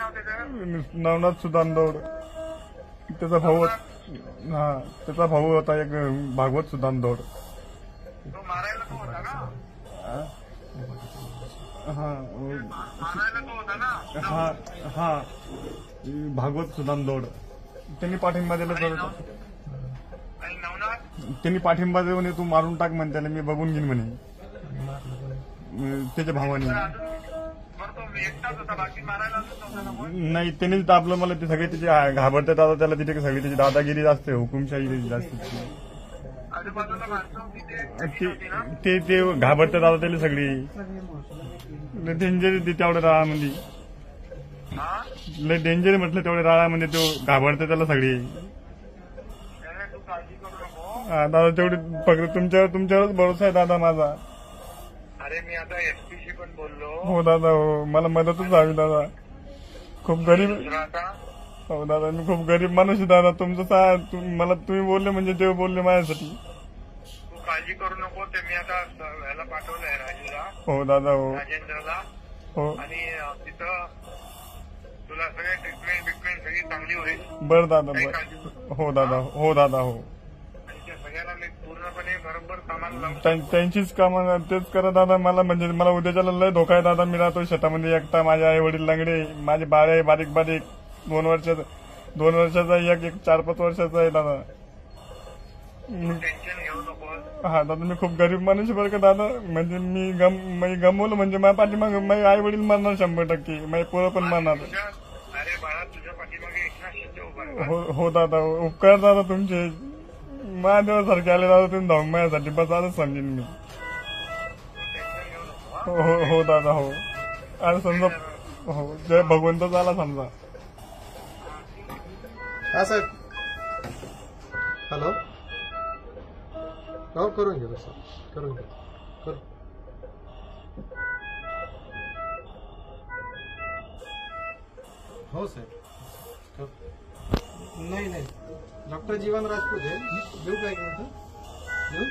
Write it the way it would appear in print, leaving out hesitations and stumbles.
नवनाथ सुदानदौड. त्याचा भाऊ हा त्याचा भाऊ होता एक भागवत सुदानदौड. हा हा हा भागवत सुदानदौड. त्यांनी पाठिंबा दिला तर त्यांनी पाठिंबा देऊन तू मारून टाक म्हणे त्याला, मी बघून घेईन म्हणे त्याच्या भावाने. नाही त्यांनीच दाबलं मला. ते सगळे तिचे घाबरतात आता त्याला. तिथे सगळी त्याची दादागिरी असते, हुकुमशाही त्याची जास्त. ते घाबरतात आता त्याला सगळी. डेंजर तेवढ्या राळामध्ये, लय डेंजर म्हटलं तेवढ्या राळामध्ये. तो घाबरते त्याला सगळी. दादा तेवढी फक्त तुमच्यावरच भरोसा आहे दादा माझा. अरे मी आता एसपीशी पण बोललो. हो दादा हो, मला मदतच हवी दादा. खूप गरीब. हो दादा मी खूप गरीब माणूस आहे दादा. तुमचं मला तुम्ही बोलले म्हणजे ते बोलले माझ्यासाठी. तू काळजी करू नको. ते मी आता ह्याला पाठवलंय राजूला. हो दादा हो. राजेंद्रला. हो. आणि तिथं तुला सगळे ट्रीटमेंट सगळी चांगली होईल. बरं दादा बरं. हो दादा हो दादा हो. सगळ्याला मी पूर्णपणे बरोबर कामाला लावून त्यांचीच कामं तेच करा दादा. मला म्हणजे मला उद्याच्याला लय धोका आहे दादा. मी राहतो शेतामध्ये एकटा. माझे आई वडील लंगडे. माझे बाळ आहे बारीक बारीक. 2 वर्षाचा एक 4-5 वर्षाचा आहे दादा. टेन्शन घेऊ नको. हा दादा मी खूप गरीब माणूस आहे बरं का दादा. म्हणजे मी गमवलं म्हणजे माझ्या पाठीमागे माझे आई वडील मरणार 100%. माझे पोरं पण मरणार. अरे बाळा तुझ्या पाठीमागे एकनाथ उभा. हो दादा उपकार दादा तुमचे महादेवासारखे आले दादा. तुम्ही धावून माझ्यासाठी बस आजच समजेन मी. हो दादा हो. आणि समजा हो जय भगवंत झाला समजा. हा साहेब. हॅलो. हो करून घे सर. करून घे. हो साहेब. नाही डॉक्टर जीवन राजपूत आहे. देऊ काय? देऊ.